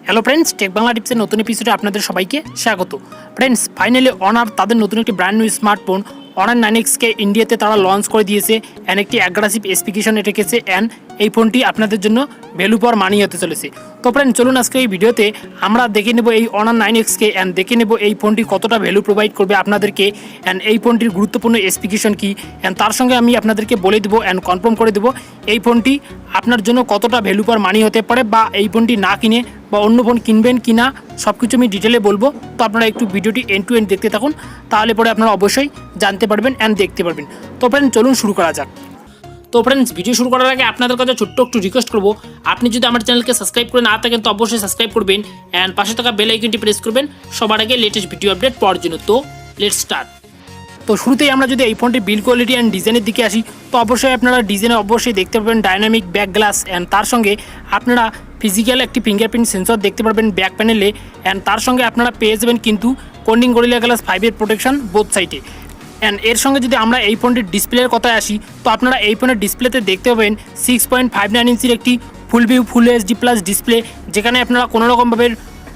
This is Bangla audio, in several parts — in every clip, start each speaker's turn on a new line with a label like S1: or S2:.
S1: হ্যালো ফ্রেন্ডস, টেক বাংলা টিপসের নতুন এপিসোডে আপনাদের সবাইকে স্বাগত। ফ্রেন্ডস, ফাইনালি অনার তাদের নতুন একটি ব্র্যান্ড নিউ স্মার্টফোন অনার 9Xকে ইন্ডিয়াতে তারা লঞ্চ করে দিয়েছে অ্যান্ড একটি অ্যাগ্রেসিভ স্পেসিফিকেশন রেখেছে অ্যান্ড এই ফোনটি আপনাদের জন্য ভ্যালু ফর মানি হতে চলেছে। তো ফ্রেন্ড, চলুন আজকে এই ভিডিওতে আমরা দেখে নেব এই অনার 9Xকে অ্যান্ড দেখে নেব এই ফোনটি কতটা ভ্যালু প্রোভাইড করবে আপনাদেরকে অ্যান্ড এই ফোনটির গুরুত্বপূর্ণ স্পেসিফিকেশন কী অ্যান্ড তার সঙ্গে আমি আপনাদেরকে বলে দেবো অ্যান্ড কনফার্ম করে দেবো এই ফোনটি আপনার জন্য কতটা ভ্যালু ফর মানি হতে পারে, বা এই ফোনটি না কিনে বা অন্য ফোন কিনবেন কি না সব কিছু আমি ডিটেলে বলবো। তো আপনারা একটু ভিডিওটি এন্ড টু এন্ড দেখতে থাকুন, তাহলে পরে আপনারা অবশ্যই জানতে পারবেন অ্যান্ড দেখতে পারবেন। তো ফ্রেন্ড, চলুন শুরু করা যাক। তো ফ্রেন্ডস, ভিডিও শুরু করার আগে আপনাদের কাছে ছোট্ট একটু রিকোয়েস্ট করবো, আপনি যদি আমার চ্যানেলকে সাবস্ক্রাইব করে না থাকেন তো অবশ্যই সাবস্ক্রাইব করবেন অ্যান্ড পাশে থাকা বেল আইকনটি প্রেস করবেন সবার আগে লেটেস্ট ভিডিও আপডেট পাওয়ার জন্য। তো লেটস স্টার্ট। তো শুরুতেই আমরা যদি এই ফোনটির বিল্ড কোয়ালিটি অ্যান্ড ডিজাইনের দিকে আসি, তো অবশ্যই আপনারা ডিজাইনে অবশ্যই দেখতে পাবেন ডাইনামিক ব্যাক গ্লাস অ্যান্ড তার সঙ্গে আপনারা ফিজিক্যাল একটি ফিঙ্গারপ্রিন্ট সেন্সর দেখতে পারবেন ব্যাক প্যানেলে অ্যান্ড তার সঙ্গে আপনারা পেয়ে যাবেন কিন্তু কোর্নিং গরিলা গ্লাস 5-এর প্রোটেকশন বোথ সাইডে। অ্যান্ড এর সঙ্গে যদি আমরা এই ফোনটির ডিসপ্লের কথায় আসি, তো আপনারা এই ফোনের ডিসপ্লেতে দেখতে পাবেন 6.59 ইঞ্চির একটি ফুল view full HD plus display, যেখানে আপনারা কোনোরকমভাবে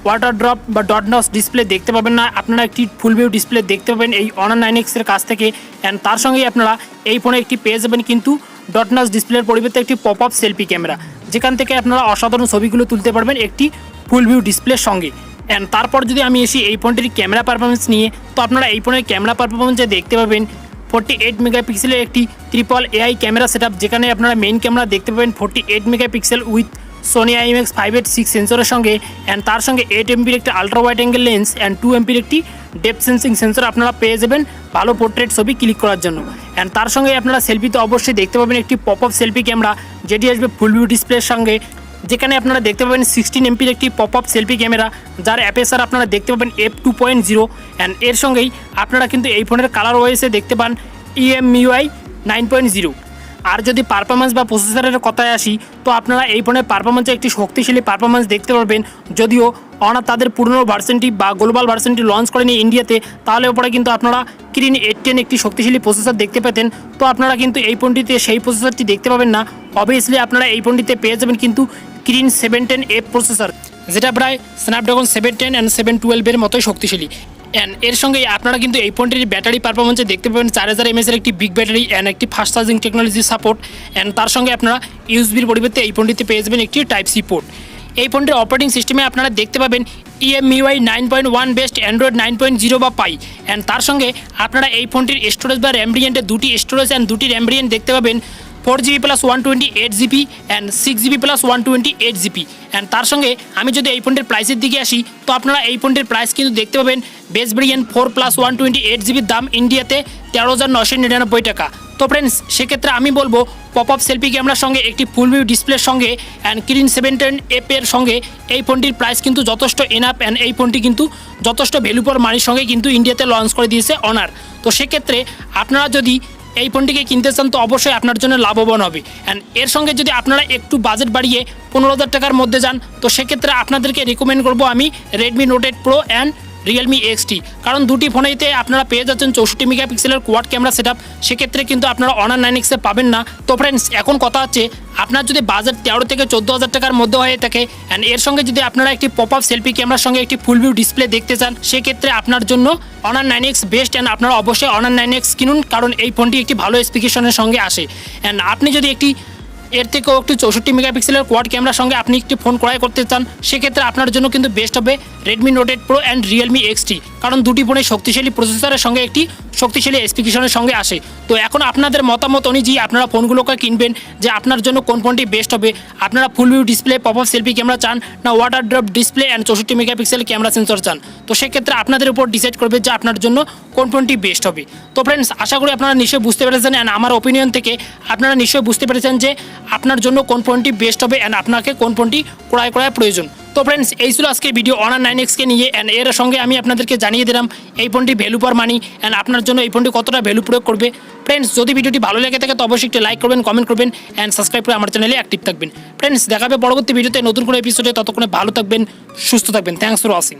S1: ওয়াটার ড্রপ বা ডট নচ ডিসপ্লে দেখতে পাবেন না। আপনারা একটি ফুল ভিউ ডিসপ্লে দেখতে পাবেন এই অনার 9Xের কাছ থেকে অ্যান্ড তার সঙ্গেই আপনারা এই ফোনে একটি পেয়ে যাবেন কিন্তু ডট নচ ডিসপ্লের পরিবর্তে একটি পপ আপ সেলফি ক্যামেরা, যেখান থেকে আপনারা অসাধারণ ছবিগুলো তুলতে পারবেন একটি ফুল ভিউ ডিসপ্লের সঙ্গে। অ্যান্ড তারপর যদি আমি এসি এই ফোনটির ক্যামেরা পারফরমেন্স নিয়ে, তো আপনারা এই ফোনের ক্যামেরা পারফরমেন্সে দেখতে পাবেন 48 মেগাপিক্সেলের একটি ট্রিপল এআই ক্যামেরা সেটআপ, যেখানে আপনারা মেইন ক্যামেরা দেখতে পাবেন 48 মেগাপিক্সেল উইথ সোনি IMX586 সেন্সরের সঙ্গে অ্যান্ড তার সঙ্গে 8 এমপির একটি ultra wide angle lens and 2 এমপির একটি ডেপথ সেন্সিং সেন্সর আপনারা পেয়ে যাবেন ভালো পোর্ট্রেট ছবি ক্লিক করার জন্য। অ্যান্ড তার সঙ্গে আপনারা সেলফিতে অবশ্যই দেখতে পাবেন একটি পপ আপ সেলফি ক্যামেরা, যেটি আসবে ফুল ভিউ ডিসপ্লের সঙ্গে, যেখানে আপনারা দেখতে পাবেন 16 এমপির একটি পপ আপ সেলফি ক্যামেরা, যার অ্যাপেসার আপনারা দেখতে পাবেন f2.0 অ্যান্ড এর সঙ্গেই আপনারা কিন্তু এই ফোনের কালার ওয়াইসে দেখতে পান EMUI 9.0। আর যদি পারফরমেন্স বা প্রসেসরের কথায় আসি, তো আপনারা এই ফোনের পারফরমেন্সে একটি শক্তিশালী পারফরমেন্স দেখতে পারবেন। যদিও অনার তাদের পুরনো ভার্সনটি বা গ্লোবাল ভার্সনটি লঞ্চ করেনি ইন্ডিয়াতে, তাহলে পরে কিন্তু আপনারা কিরিন 810 একটি শক্তিশালী প্রসেসর দেখতে পেতেন। তো আপনারা কিন্তু এই ফোনটিতে সেই প্রসেসরটি দেখতে পাবেন না। অবভিয়াসলি আপনারা এই ফোনটিতে পেয়ে যাবেন কিন্তু কিরিন 710F প্রসেসর, যেটা প্রায় স্ন্যাপড্রাগন 710 অ্যান্ড 712-এর মতোই শক্তিশালী। অ্যান্ড এর সঙ্গে আপনারা কিন্তু এই ফোনটির ব্যাটারি পারফরমেন্সে দেখতে পাবেন 4000 mAh-এর একটি বিগ ব্যাটারি অ্যান্ড একটি fast charging technology support and তার সঙ্গে আপনারা ইউএসবির পরিবর্তে এই ফোনটিতে পেয়ে যাবেন একটি টাইপ সি পোর্ট। এই ফোনটির অপারেটিং সিস্টেমে আপনারা দেখতে পাবেন EMUI 9.1 বেস্ট অ্যান্ড্রয়েড 9.0 বা পাই অ্যান্ড তার সঙ্গে আপনারা এই ফোনটির স্টোরেজ বা র্যাম ভেরিয়েন্টে দুটি স্টোরেজ অ্যান্ড দুটি র্যাম ভেরিয়েন্ট দেখতে পাবেন 4GB + 128GB and 6GB + 128GB। And তার সঙ্গে আমি যদি এই ফোনটির প্রাইসের দিকে আসি, তো আপনারা এই ফোনটির প্রাইস কিন্তু দেখতে পাবেন বেস ভেরিয়েন্ট 4 + 128GB দাম ইন্ডিয়াতে 13,999 টাকা। তো ফ্রেন্ডস, সেক্ষেত্রে আমি বলবো পপ আপ সেলফি ক্যামেরার সঙ্গে একটি ফুল ভিউ ডিসপ্লের সঙ্গে অ্যান্ড কিরিন 710F-এর সঙ্গে এই ফোনটির প্রাইস কিন্তু যথেষ্ট এনাফ অ্যান্ড এই ফোনটি কিন্তু যথেষ্ট ভ্যালু ফর মানির সঙ্গে কিন্তু ইন্ডিয়াতে লঞ্চ করে দিয়েছে অনার। তো সেক্ষেত্রে আপনারা যদি এই ফোনটিকে কিনতে চান তো অবশ্যই আপনার জন্য লাভবান হবে। অ্যান্ড এর সঙ্গে যদি আপনারা একটু বাজেট বাড়িয়ে 15,000 টাকার মধ্যে যান, তো সেক্ষেত্রে আপনাদেরকে রেকমেন্ড করবো আমি Redmi Note 8 Pro and Realme XT, কারণ দুটি ফোনেতে আপনারা পেয়ে যাচ্ছেন 64 মেগাপিক্সেলের কোয়াড ক্যামেরা সেটআপ, সেক্ষেত্রে কিন্তু আপনারা অনার 9X-এ পাবেন না। তো ফ্রেন্ডস, এখন কথা হচ্ছে আপনার যদি বাজেট 13 থেকে 14,000 টাকার মধ্যে হয়ে থাকে অ্যান্ড এর সঙ্গে যদি আপনারা একটি পপ আপ সেলফি ক্যামেরার সঙ্গে একটি ফুল ভিউ ডিসপ্লে দেখতে চান, সেক্ষেত্রে আপনার জন্য অনার 9X বেস্ট অ্যান্ড আপনারা অবশ্যই অনার 9X কিনুন, কারণ এই ফোনটি একটি ভালো স্পেসিফিকেশনের সঙ্গে আসে। অ্যান্ড আপনি যদি একটি এর থেকেও একটি 64 মেগাপিক্সেলের কোয়াড ক্যামেরার সঙ্গে আপনি একটি ফোন ক্রয় করতে চান, সেক্ষেত্রে আপনার জন্য কিন্তু বেস্ট হবে Redmi Note 8 Pro and Realme XT, কারণ দুটি ফোনে শক্তিশালী প্রসেসরের সঙ্গে একটি শক্তিশালী স্পেসিফিকেশনের সঙ্গে আসে। তো এখন আপনাদের মতামত অনুযায়ী আপনারা ফোনগুলোকে কিনবেন যে আপনার জন্য কোন ফোনটি বেস্ট হবে। আপনারা ফুল view display pop up selfie camera চান, না water drop display and 64 megapixel camera sensor চান, তো সেক্ষেত্রে আপনাদের উপর ডিসাইড করবে যে আপনার জন্য কোন ফোনটি বেস্ট হবে। তো ফ্রেন্ডস, আশা করি আপনারা নিশ্চয়ই বুঝতে পেরেছেন অ্যান্ড আমার ওপিনিয়ন থেকে আপনারা নিশ্চয়ই বুঝতে পেরেছেন যে আপনার জন্য কোন ফোনটি বেস্ট হবে অ্যান্ড আপনাকে কোন ফোনটি ক্রয় করা প্রয়োজন। তো ফ্রেন্ডস, এই ছিল আজকের ভিডিও অনার 9Xকে নিয়ে অ্যান্ড এর সঙ্গে আমি আপনাদেরকে জানিয়ে দিলাম এই ফোনটি ভ্যালু ফর মানি অ্যান্ড আপনার জন্য এই ফোনটি কতটা ভ্যালু প্রয়োগ করবে। ফ্রেন্ডস, যদি ভিডিওটি ভালো লেগে থাকে তো অবশ্যই একটি লাইক করবেন, কমেন্ট করবেন অ্যান্ড সাবস্ক্রাইব করে আমার চ্যানেলে অ্যাক্টিভ থাকবেন। ফ্রেন্ডস, দেখা হবে পরবর্তী ভিডিওতে নতুন কোনো এপিসোডে। ততক্ষণে ভালো থাকবেন, সুস্থ থাকবেন। Thanks for watching.